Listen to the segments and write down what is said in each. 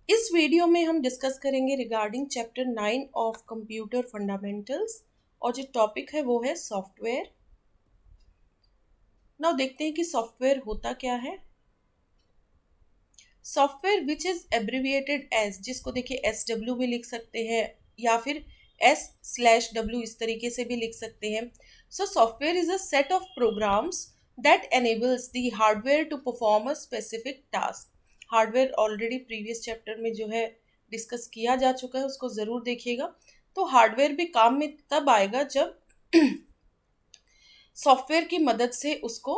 इस वीडियो में हम डिस्कस करेंगे regarding chapter 9 of computer fundamentals और जो टॉपिक है वो है सॉफ्टवेयर। नाउ देखते हैं कि सॉफ्टवेयर होता क्या है। Software which is abbreviated as, जिसको देखिए SW भी लिख सकते हैं या फिर S/W इस तरीके से भी लिख सकते हैं। So software is a set of programmes that enables the hardware to perform a specific task। Hardware already previous chapter में जो है डिस्कस किया जा चुका है, उसको ज़रूर देखिएगा। तो हार्डवेयर भी काम में तब आएगा जब सॉफ्टवेयर की मदद से उसको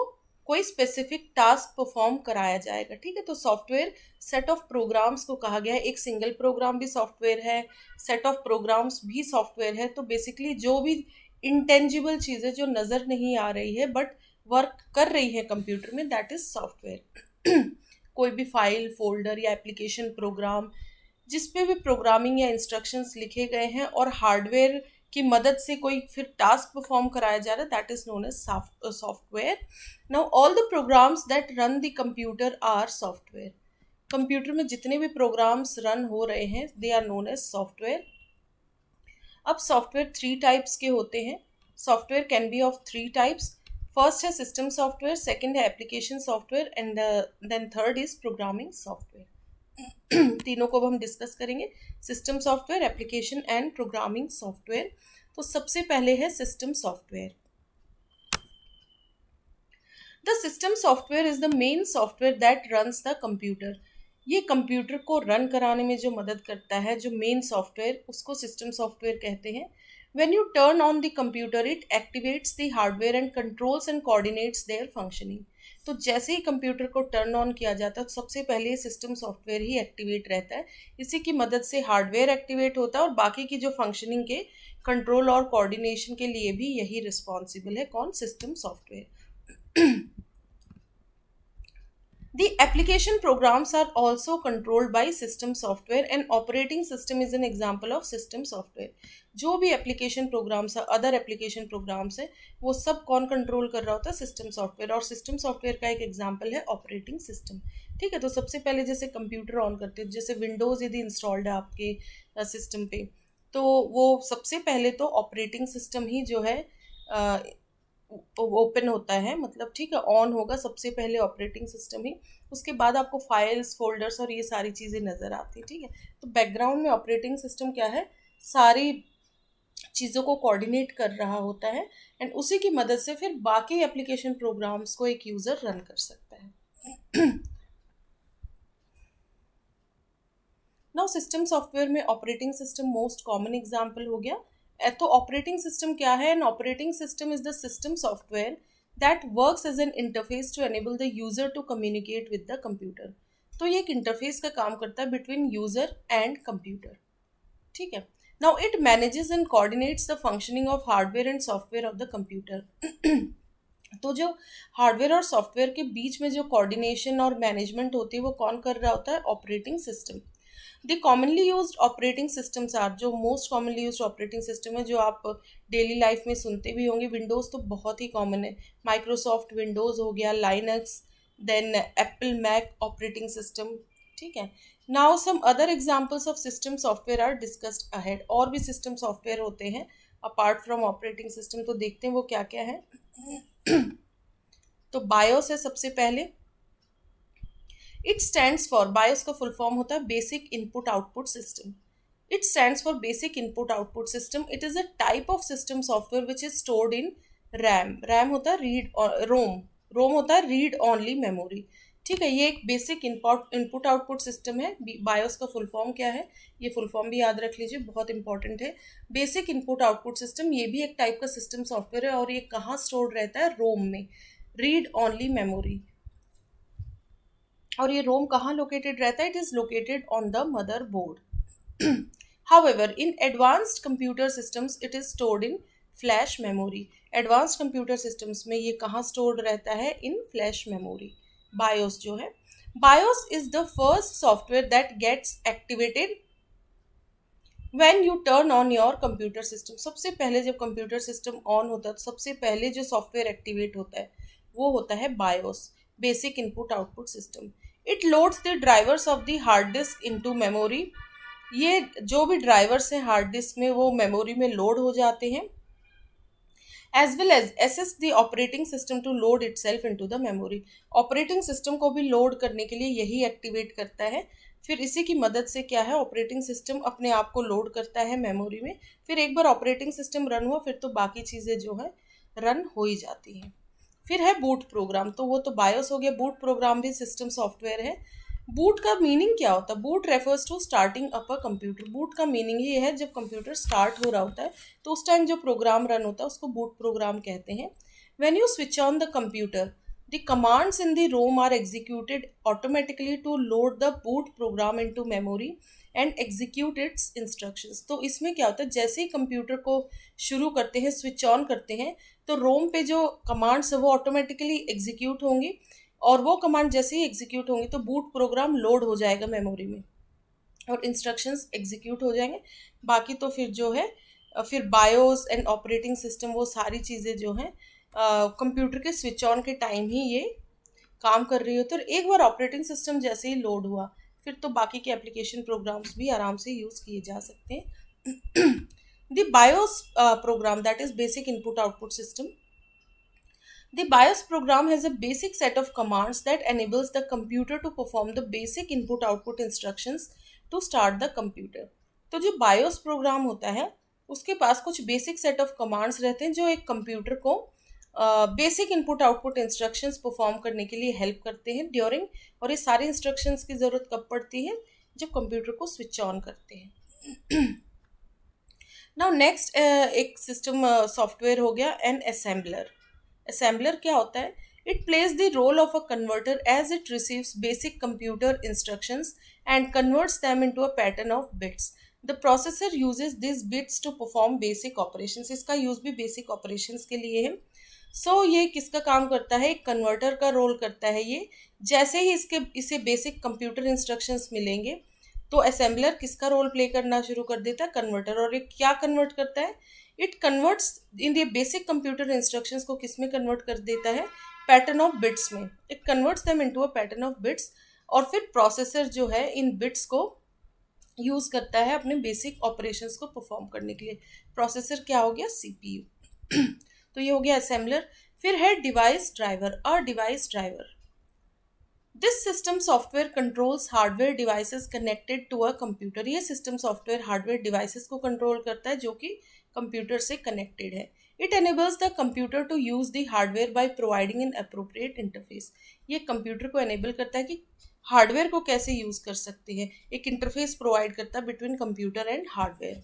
कोई स्पेसिफिक टास्क परफॉर्म कराया जाएगा। ठीक है, तो सॉफ्टवेयर सेट ऑफ प्रोग्राम्स को कहा गया है। एक सिंगल प्रोग्राम भी सॉफ्टवेयर है, सेट ऑफ प्रोग्राम्स भी सॉफ्टवेयर है। तो बेसिकली जो भी इंटेंजिबल चीज़ें जो नज़र नहीं आ रही है बट वर्क कर रही है कंप्यूटर में, दैट इज सॉफ्टवेयर। कोई भी फाइल, फोल्डर या एप्लीकेशन प्रोग्राम जिस पे भी प्रोग्रामिंग या इंस्ट्रक्शंस लिखे गए हैं और हार्डवेयर की मदद से कोई फिर टास्क परफॉर्म कराया जा रहा है, that is known as software. Now all the programs that run the computer are software. Computer में जितने भी प्रोग्राम्स रन हो रहे हैं they are known as software. अब सॉफ्टवेयर 3 टाइप्स के होते हैं। Software can be of 3 types. First है सिस्टम सॉफ्टवेयर, सेकंड है application software and then third is programming software. तीनों को अब हम डिस्कस करेंगे, system software, application and programming software. तो सबसे पहले है system software. The system software is the main software that runs the computer. ये कंप्यूटर को रन कराने में जो मदद करता है, जो मेन सॉफ्टवेयर, उसको सिस्टम सॉफ्टवेयर कहते हैं। When you turn on the computer, it activates the hardware and controls and coordinates their functioning। तो जैसे ही कंप्यूटर को टर्न ऑन किया जाता है तो सबसे पहले सिस्टम सॉफ्टवेयर ही एक्टिवेट रहता है। इसी की मदद से हार्डवेयर एक्टिवेट होता है और बाकी की जो फंक्शनिंग के कंट्रोल और कोऑर्डिनेशन के लिए भी यही रिस्पॉन्सिबल है। कौन? System software. The application programs are also controlled by system software and operating system is an example of system software। जो भी एप्लीकेशन प्रोग्राम्स है, अदर एप्लीकेशन प्रोग्राम्स है, वो सब कौन कंट्रोल कर रहा होता है? System software. और सिस्टम सॉफ्टवेयर का एक एग्जांपल है ऑपरेटिंग सिस्टम। ठीक है, तो सबसे पहले जैसे कंप्यूटर ऑन करते हैं, जैसे विंडोज़ यदि इंस्टॉल्ड है आपके सिस्टम पे, तो वो सबसे पहले तो ऑपरेटिंग सिस्टम ही जो है ओपन होता है, मतलब ठीक है, ऑन होगा सबसे पहले ऑपरेटिंग सिस्टम ही। उसके बाद आपको फाइल्स, फोल्डर्स और ये सारी चीज़ें नज़र आती है। ठीक है, तो बैकग्राउंड में ऑपरेटिंग सिस्टम क्या है? सारी चीज़ों को कोऑर्डिनेट कर रहा होता है एंड उसी की मदद से फिर बाकी एप्लीकेशन प्रोग्राम्स को एक यूज़र रन कर सकता है। नाउ सिस्टम सॉफ्टवेयर में operating system most common example हो गया। तो ऑपरेटिंग सिस्टम क्या है? An operating system is the system software that works as an interface to enable the user to communicate with the computer. तो ये एक interface का काम करता है बिटवीन यूजर एंड कंप्यूटर। ठीक है, now it manages and coordinates the functioning of hardware and software of the computer. तो जो हार्डवेयर और सॉफ्टवेयर के बीच में जो कोऑर्डिनेशन और मैनेजमेंट होती है वो कौन कर रहा होता है? Operating system. The commonly used operating systems are, जो most commonly used operating system है जो आप डेली लाइफ में सुनते भी होंगे, विंडोज़ तो बहुत ही कॉमन है। माइक्रोसॉफ्ट विंडोज़ हो गया, Linux, then Apple Mac operating system. ठीक है, now some other examples of system software are discussed ahead. और भी सिस्टम सॉफ्टवेयर होते हैं अपार्ट फ्रॉम ऑपरेटिंग सिस्टम, तो देखते हैं वो क्या क्या है। तो बायोस है सबसे पहले। इट स्टैंड्स फॉर, बायोस का फुल फॉर्म होता है basic input output system. It stands for basic input output system. It is a type of system software which is stored in RAM. RAM होता है read, रोम, रोम होता है read only memory. ठीक है, ये एक बेसिक इनपुट आउटपुट सिस्टम है। BIOS का फुल फॉर्म क्या है? ये फुल फॉर्म भी याद रख लीजिए, बहुत इंपॉर्टेंट है। बेसिक इनपुट आउटपुट सिस्टम, ये भी एक टाइप का सिस्टम सॉफ्टवेयर है और ये कहाँ स्टोर्ड रहता है? रोम में, रीड ऑनली मेमोरी। और ये रोम कहाँ लोकेटेड रहता है? It is located on the mother board. However in advanced computer systems it is stored in flash memory. Advanced computer systems में ये कहाँ स्टोर्ड रहता है? इन फ्लैश मेमोरी। बायोस जो है, BIOS is the first software that gets activated when you turn on your computer system. सबसे पहले जब कंप्यूटर सिस्टम ऑन होता है तो सबसे पहले जो सॉफ्टवेयर एक्टिवेट होता है वो होता है BIOS, basic input output system. It loads the drivers of the hard disk into memory. ये जो भी ड्राइवर्स हैं हार्ड डिस्क में वो मेमोरी में लोड हो जाते हैं, as well as access the operating system to load itself into the memory. Operating system को भी लोड करने के लिए यही एक्टिवेट करता है। फिर इसी की मदद से क्या है, ऑपरेटिंग सिस्टम अपने आप को लोड करता है मेमोरी में। फिर एक बार ऑपरेटिंग सिस्टम रन हुआ फिर तो बाकी चीज़ें जो है रन हो ही जाती हैं। फिर है बूट प्रोग्राम, तो वो तो बायोस हो गया। बूट प्रोग्राम भी सिस्टम सॉफ्टवेयर है। बूट का मीनिंग क्या होता है? Boot refers to starting up a computer. Boot का मीनिंग ये है जब कंप्यूटर स्टार्ट हो रहा होता है तो उस टाइम जो प्रोग्राम रन होता है उसको बूट प्रोग्राम कहते हैं। When you switch on the computer, the commands in the ROM are executed automatically to load the boot program into memory and execute its instructions. तो इसमें क्या होता है, जैसे ही कंप्यूटर को शुरू करते हैं, स्विच ऑन करते हैं, तो रोम पे जो कमांड्स है वो ऑटोमेटिकली एग्जीक्यूट होंगी और वो कमांड जैसे ही एग्जीक्यूट होंगी तो बूट प्रोग्राम लोड हो जाएगा मेमोरी में और इंस्ट्रक्शंस एग्जीक्यूट हो जाएंगे। बाकी तो फिर जो है फिर बायोस एंड ऑपरेटिंग सिस्टम वो सारी चीज़ें जो हैं कंप्यूटर के स्विच ऑन के टाइम ही ये काम कर रही होती है। और एक बार ऑपरेटिंग सिस्टम जैसे ही लोड हुआ फिर तो बाकी के एप्लीकेशन प्रोग्राम्स भी आराम से यूज़ किए जा सकते हैं। The BIOS program, that is basic input output system. The BIOS program has a basic set of commands that enables the computer to perform the basic input-output instructions to start the computer. तो जो BIOS programme होता है उसके पास कुछ basic set of commands रहते हैं जो एक कंप्यूटर को basic input output instructions perform करने के लिए हेल्प करते हैं ड्यूरिंग। और ये सारे इंस्ट्रक्शंस की ज़रूरत कब पड़ती है? जब कंप्यूटर को स्विच ऑन करते हैं। नाउ नेक्स्ट एक सिस्टम सॉफ्टवेयर हो गया एन असेंबलर। असेंबलर क्या होता है? It plays the role of a converter as it receives basic computer instructions and converts them into a pattern of bits. The processor uses this bits to perform basic operations. इसका use भी basic operations के लिए है। ये किसका काम करता है? एक कन्वर्टर का रोल करता है ये। जैसे ही इसे बेसिक कंप्यूटर इंस्ट्रक्शंस मिलेंगे तो असेंबलर किसका रोल प्ले करना शुरू कर देता है? कन्वर्टर। और ये क्या कन्वर्ट करता है? It converts in the basic computer instructions को किस में कन्वर्ट कर देता है? पैटर्न ऑफ बिट्स में। It converts them into a pattern of bits. और फिर प्रोसेसर जो है इन बिट्स को यूज करता है अपने बेसिक ऑपरेशंस को परफॉर्म करने के लिए। प्रोसेसर क्या हो गया? सीपीयू। तो ये हो गया असेंबलर। फिर है device driver. A device driver, this system software controls hardware devices connected to a computer. ये सिस्टम सॉफ्टवेयर हार्डवेयर डिवाइसेस को कंट्रोल करता है जो कि कंप्यूटर से कनेक्टेड है। It enables the computer to use the hardware by providing an appropriate interface. ये computer को एनेबल करता है कि हार्डवेयर को कैसे यूज कर सकते हैं। एक इंटरफेस प्रोवाइड करता है बिटवीन कंप्यूटर एंड हार्डवेयर।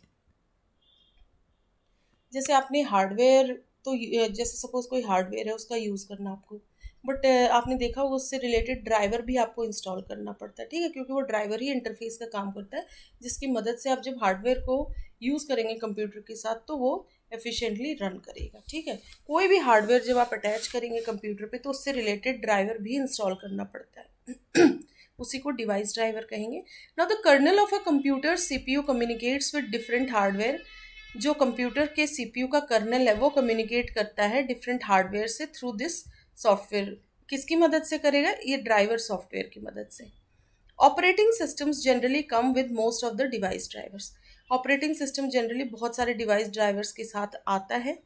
जैसे आपने हार्डवेयर तो जैसे सपोज कोई हार्डवेयर है उसका यूज़ करना आपको, बट आपने देखा होगा उससे रिलेटेड ड्राइवर भी आपको इंस्टॉल करना पड़ता है, ठीक है, क्योंकि वो ड्राइवर ही इंटरफेस का काम करता है जिसकी मदद से आप जब हार्डवेयर को यूज़ करेंगे कंप्यूटर के साथ तो वो एफिशिएंटली रन करेगा। ठीक है, कोई भी हार्डवेयर जब आप अटैच करेंगे कंप्यूटर पे तो उससे रिलेटेड ड्राइवर भी इंस्टॉल करना पड़ता है। उसी को डिवाइस ड्राइवर कहेंगे। Now the kernel of a computer CPU communicates with different hardware. जो कंप्यूटर के सीपीयू का कर्नल है वो कम्युनिकेट करता है डिफरेंट हार्डवेयर से थ्रू दिस सॉफ्टवेयर। किसकी मदद से करेगा? ये ड्राइवर सॉफ्टवेयर की मदद से। Operating systems generally come with most of the device drivers. Operating system generally बहुत सारे डिवाइस ड्राइवर्स के साथ आता है।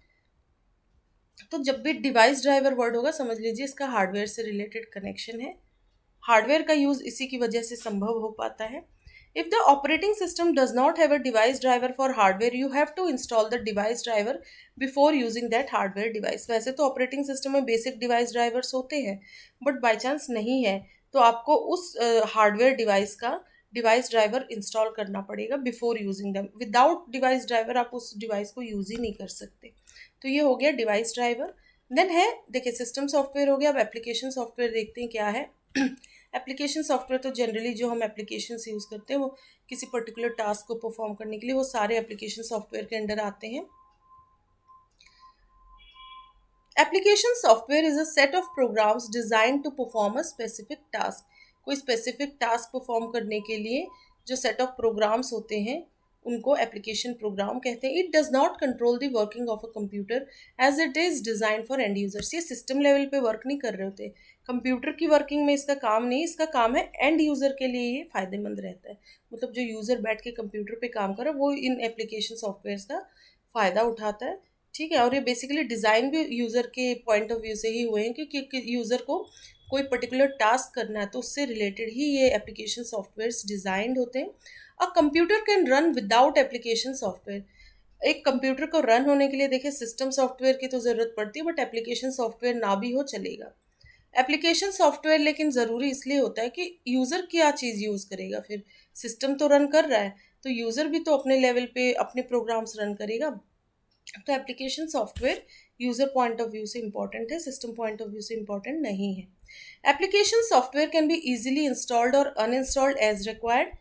तो जब भी डिवाइस ड्राइवर वर्ड होगा समझ लीजिए इसका हार्डवेयर से रिलेटेड कनेक्शन है। हार्डवेयर का यूज़ इसी की वजह से संभव हो पाता है। If the operating system does not have a device driver for hardware, you have to install the device driver before using that hardware device. वैसे तो ऑपरेटिंग सिस्टम में बेसिक डिवाइस ड्राइवर्स होते हैं, बट बाई चांस नहीं है तो आपको उस हार्डवेयर डिवाइस का डिवाइस ड्राइवर इंस्टॉल करना पड़ेगा before using them. Without device driver आप उस डिवाइस को यूज़ ही नहीं कर सकते। तो ये हो गया डिवाइस ड्राइवर। देन है, देखिए सिस्टम सॉफ्टवेयर हो गया। अब एप्लीकेशन सॉफ्टवेयर देखते हैं क्या है। एप्लीकेशन सॉफ्टवेयर तो जनरली जो हम एप्लीकेशन यूज़ करते हैं वो किसी पर्टिकुलर टास्क को परफॉर्म करने के लिए वो सारे एप्लीकेशन सॉफ्टवेयर के अंडर आते हैं। Application software is a set of programs design to perform a specific task. कोई स्पेसिफिक टास्क परफॉर्म करने के लिए जो सेट ऑफ प्रोग्राम्स होते हैं उनको एप्लीकेशन प्रोग्राम कहते हैं. It does not control the working of a computer as it is design for end users. ये सिस्टम लेवल पे वर्क नहीं कर रहे होते, कंप्यूटर की वर्किंग में इसका काम नहीं, इसका काम है एंड यूजर के लिए ये फायदेमंद रहता है. मतलब जो यूजर बैठ के कंप्यूटर पे काम कर रहा है वो इन एप्लीकेशन सॉफ्टवेयर का फायदा उठाता है. ठीक है, और ये बेसिकली डिज़ाइन भी यूज़र के पॉइंट ऑफ व्यू से ही हुए हैं, क्योंकि यूज़र को कोई पर्टिकुलर टास्क करना है तो उससे रिलेटेड ही ये एप्लीकेशन सॉफ्टवेयर्स डिज़ाइंड होते हैं. A computer can run without application software. एक कंप्यूटर को रन होने के लिए देखिए सिस्टम सॉफ्टवेयर की तो ज़रूरत पड़ती है, बट एप्लीकेशन सॉफ्टवेयर ना भी हो चलेगा. एप्लीकेशन सॉफ्टवेयर लेकिन ज़रूरी इसलिए होता है कि यूज़र क्या चीज़ यूज़ करेगा. फिर सिस्टम तो रन कर रहा है तो यूज़र भी तो अपने लेवल पे अपने प्रोग्राम्स रन करेगा. तो application software user point of view से इंपॉर्टेंट है, सिस्टम पॉइंट ऑफ व्यू से इंपॉर्टेंट नहीं है. Application software can be easily installed और अनइंस्टॉल्ड एज रिक्वायर्ड.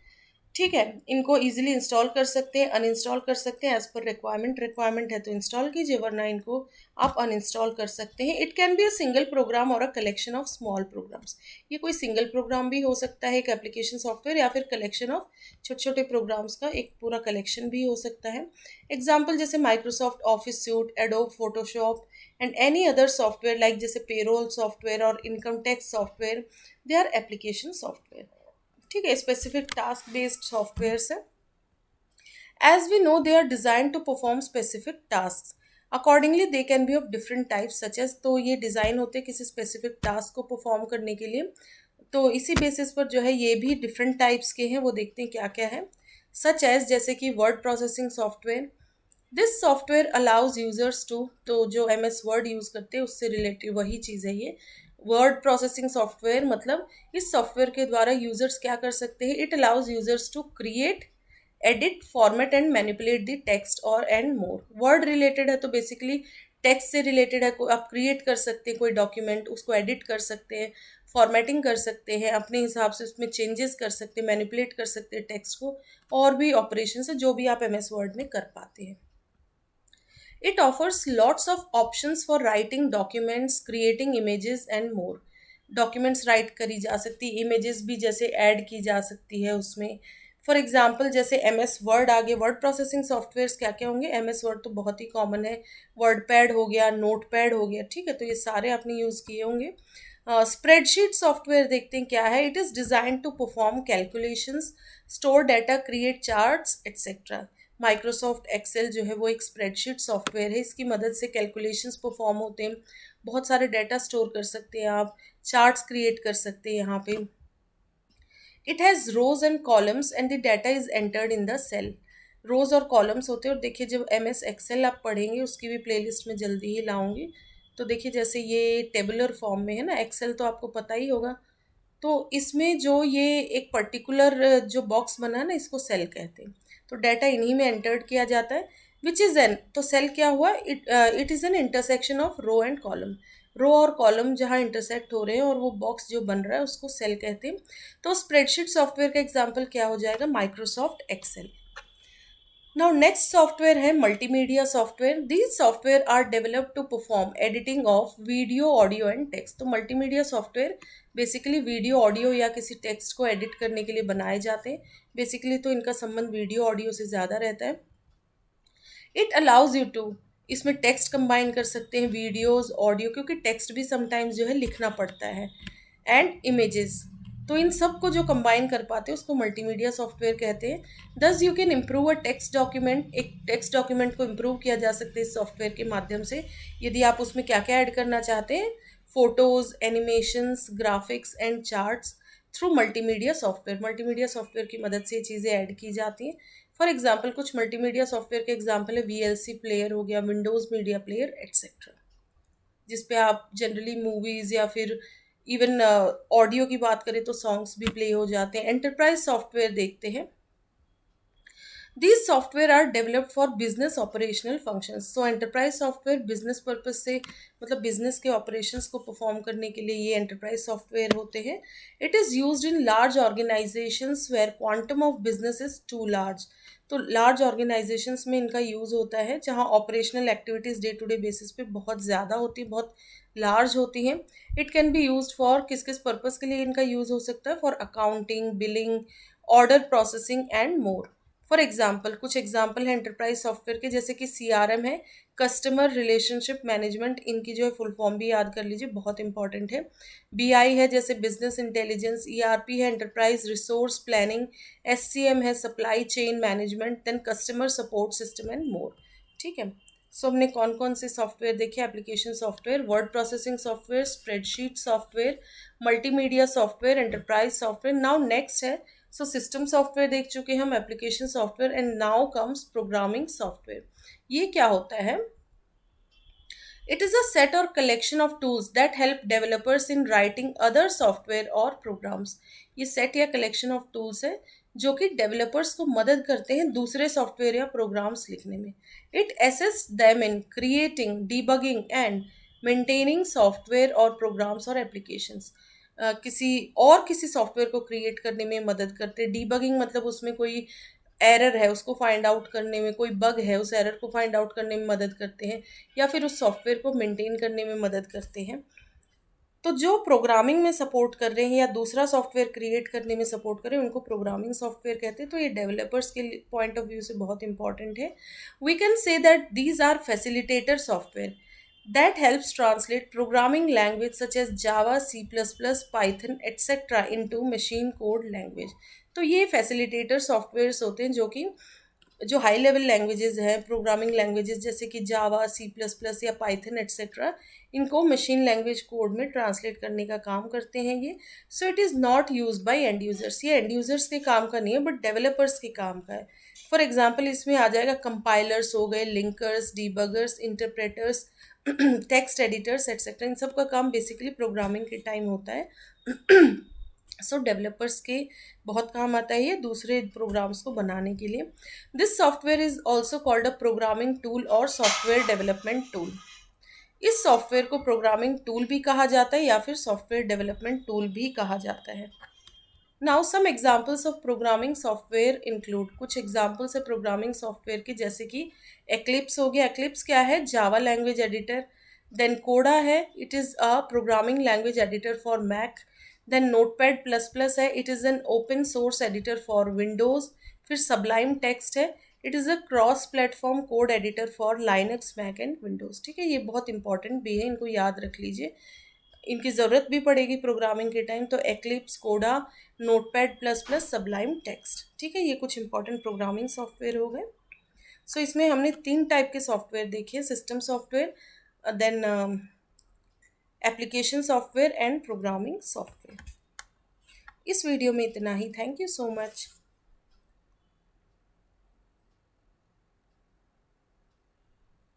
ठीक है, इनको इजीली इंस्टॉल कर सकते हैं, अनइंस्टॉल कर सकते हैं एज पर रिक्वायरमेंट. रिक्वायरमेंट है तो इंस्टॉल कीजिए, वरना इनको आप अनइंस्टॉल कर सकते हैं. It can be a single program और a collection of small programs. ये कोई सिंगल प्रोग्राम भी हो सकता है एक एप्लीकेशन सॉफ्टवेयर, या फिर कलेक्शन ऑफ छोटे छोटे प्रोग्राम्स का एक पूरा कलेक्शन भी हो सकता है. एग्जाम्पल जैसे Microsoft Office suite, Adobe Photoshop and any other software like जैसे पेरोल सॉफ्टवेयर और income tax software, they are application software. ठीक है, स्पेसिफिक टास्क बेस्ड सॉफ्टवेयर्स है. As we know they are design to perform specific task. Accordingly they can be of different types such as. तो ये design होते हैं किसी specific task को perform करने के लिए. तो इसी बेसिस पर जो है ये भी डिफरेंट टाइप्स के हैं, वो देखते हैं क्या क्या है. सच एज जैसे कि word processing software. This software allows users to, तो जो एम एस वर्ड यूज़ करते हैं उससे रिलेटेड वही चीज़ है ये. वर्ड प्रोसेसिंग सॉफ्टवेयर मतलब इस सॉफ्टवेयर के द्वारा यूजर्स क्या कर सकते हैं. It allows users to create, edit, format and manipulate the text और एंड मोर. वर्ड रिलेटेड है तो बेसिकली टेक्स्ट से रिलेटेड है. आप क्रिएट कर सकते हैं कोई डॉक्यूमेंट, उसको एडिट कर सकते हैं, फॉर्मेटिंग कर सकते हैं, अपने हिसाब से उसमें चेंजेस कर सकते हैं, मैनिपुलेट कर सकते हैं टेक्स्ट को, और भी ऑपरेशन है जो भी आप एम एस वर्ड में कर पाते हैं. It offers lots of options for writing documents, creating images and more. Documents right करी जा सकती, इमेजेस भी जैसे ऐड की जा सकती है उसमें. फॉर एग्जांपल जैसे एम एस वर्ड, आगे वर्ड प्रोसेसिंग सॉफ्टवेयर्स क्या क्या होंगे. एम एस वर्ड तो बहुत ही कॉमन है, वर्ड पैड हो गया, नोट पैड हो गया. ठीक है, तो ये सारे आपने यूज़ किए होंगे. स्प्रेडशीट सॉफ्टवेयर देखते हैं क्या है. It is design to perform calculations, store data, create charts etcetera. Microsoft Excel जो है वो एक स्प्रेडशीट सॉफ्टवेयर है. इसकी मदद से कैलकुलेशंस परफॉर्म होते हैं, बहुत सारे डाटा स्टोर कर सकते हैं आप, चार्ट्स क्रिएट कर सकते हैं यहाँ पे. It has rows and columns and the data is entered in the cell. Rows और कॉलम्स होते हैं. और देखिए जब एम एस एक्सेल आप पढ़ेंगे, उसकी भी प्लेलिस्ट में जल्दी ही लाऊंगी. तो देखिए जैसे ये टेबुलर फॉर्म में है ना एक्सेल, तो आपको पता ही होगा. तो इसमें जो ये एक पर्टिकुलर जो बॉक्स बना है ना, इसको सेल कहते हैं. तो डाटा इन्हीं में एंटर्ड किया जाता है. विच इज़ एन, तो सेल क्या हुआ, it is an intersection of row and column. Row और कॉलम जहाँ इंटरसेक्ट हो रहे हैं और वो बॉक्स जो बन रहा है उसको सेल कहते हैं. तो स्प्रेडशीट सॉफ्टवेयर का एग्जाम्पल क्या हो जाएगा, Microsoft Excel. Now next software है multimedia software. These software are developed to perform editing of video, audio and text. तो multimedia software basically video, audio या किसी टेक्स्ट को एडिट करने के लिए बनाए जाते हैं. बेसिकली तो इनका संबंध वीडियो, ऑडियो से ज़्यादा रहता है. इट अलाउज यू टू, इसमें टेक्स्ट कंबाइन कर सकते हैं, वीडियोज़, ऑडियो, क्योंकि टेक्स्ट भी समटाइम्स जो है लिखना पड़ता है, एंड इमेजेस. तो इन सब को जो कंबाइन कर पाते हैं उसको मल्टीमीडिया सॉफ्टवेयर कहते हैं. दस you can improve a text document. एक टेक्स्ट डॉक्यूमेंट को इम्प्रूव किया जा सकता है इस सॉफ्टवेयर के माध्यम से. यदि आप उसमें क्या क्या ऐड करना चाहते हैं, photos, animations, graphics and charts, through multimedia software. Multimedia software की मदद से ये चीज़ें ऐड की जाती हैं. फॉर एग्जाम्पल कुछ मल्टीमीडिया सॉफ्टवेयर के एग्जाम्पल है VLC प्लेयर हो गया, विंडोज़ मीडिया प्लेयर एट्सेट्रा, जिसपे आप जनरली मूवीज़ या फिर इवन ऑडियो की बात करें तो सॉन्ग्स भी प्ले हो जाते हैं. एंटरप्राइज सॉफ्टवेयर देखते हैं. These software are developed for business operational functions. So enterprise software business purpose से, मतलब business के operations को perform करने के लिए ये enterprise software होते हैं. It is used in large organizations where quantum of business is too large. तो large organizations में इनका use होता है जहाँ operational activities day to day basis पे बहुत ज़्यादा होती है, बहुत large होती हैं. It can be used for किस किस purpose के लिए इनका use हो सकता है, for accounting, billing, order processing and more. For example कुछ एग्जाम्पल है एंटरप्राइज सॉफ्टवेयर के, जैसे कि CRM है, कस्टमर रिलेशनशिप मैनेजमेंट, इनकी जो है फुल फॉर्म भी याद कर लीजिए, बहुत इंपॉर्टेंट है। BI है जैसे बिजनेस इंटेलिजेंस, ERP है एंटरप्राइज रिसोर्स प्लानिंग, SCM है supply chain management, then customer support system and more. ठीक है, सो हमने कौन कौन से सॉफ्टवेयर देखे, application software, word processing software, spreadsheet software, multimedia software, enterprise software. Now next है, सो सिस्टम सॉफ्टवेयर देख चुके हैं हम, application software, and now comes programming software. ये क्या होता है? It is a set or collection of tools that help developers in writing other software or programs. ये set या collection of tools है जो कि developers को मदद करते हैं दूसरे सॉफ्टवेयर या प्रोग्राम्स लिखने में. It assists them in creating, debugging and maintaining software और programs और applications. किसी सॉफ्टवेयर को क्रिएट करने में मदद करते हैं. डीबगिंग मतलब उसमें कोई एरर है उसको फाइंड आउट करने में, कोई बग है उस एरर को फाइंड आउट करने में मदद करते हैं, या फिर उस सॉफ्टवेयर को मेंटेन करने में मदद करते हैं. तो जो प्रोग्रामिंग में सपोर्ट कर रहे हैं या दूसरा सॉफ्टवेयर क्रिएट करने में सपोर्ट कर रहे हैं उनको प्रोग्रामिंग सॉफ्टवेयर कहते हैं. तो ये डेवलपर्स के पॉइंट ऑफ व्यू से बहुत इंपॉर्टेंट है. We can say that these are facilitator software that helps translate programming language such as Java, C++, Python, etc. into machine code language. तो ये फैसिलिटेटर सॉफ्टवेयर्स होते हैं जो हाई लेवल लैंग्वेजेस हैं, programming languages जैसे कि जावा, C++ या Python etcetera, इनको मशीन लैंग्वेज कोड में ट्रांसलेट करने का काम करते हैं ये. So it is not used by and users. ये एंड यूजर्स के काम का नहीं है बट डेवलपर्स के काम का है. फॉर एग्जाम्पल इसमें आ जाएगा कंपाइलर्स हो गए, linkers, debuggers, interpreters, text editors etcetera. इन सब का काम बेसिकली प्रोग्रामिंग के टाइम होता है. सो डेवलपर्स के बहुत काम आता है ये दूसरे प्रोग्राम्स को बनाने के लिए. This software is also called a programming tool और सॉफ्टवेयर डेवलपमेंट टूल. इस सॉफ्टवेयर को प्रोग्रामिंग टूल भी कहा जाता है या फिर सॉफ्टवेयर डेवलपमेंट टूल भी कहा जाता है. Now some examples of programming software include, कुछ एग्जाम्पल्स है प्रोग्रामिंग सॉफ्टवेयर के, जैसे कि एक्लिप्स हो गया. एक्लिप्स क्या है? Java language editor. Then Coda है, it is a programming language editor for Mac. Then Notepad plus plus है, it is an open source editor for Windows. फिर सबलाइम टेक्स्ट है, it is a cross platform code editor for Linux, Mac and Windows. ठीक है, ये बहुत important भी है, इनको याद रख लीजिए, इनकी ज़रूरत भी पड़ेगी प्रोग्रामिंग के टाइम. तो एक्लिप्स, कोडा, notepad plus plus, Sublime text. ठीक है, ये कुछ इंपॉर्टेंट प्रोग्रामिंग सॉफ्टवेयर हो गए. सो इसमें हमने 3 टाइप के सॉफ्टवेयर देखे, system software, then application software and programming software. इस वीडियो में इतना ही. Thank you so much.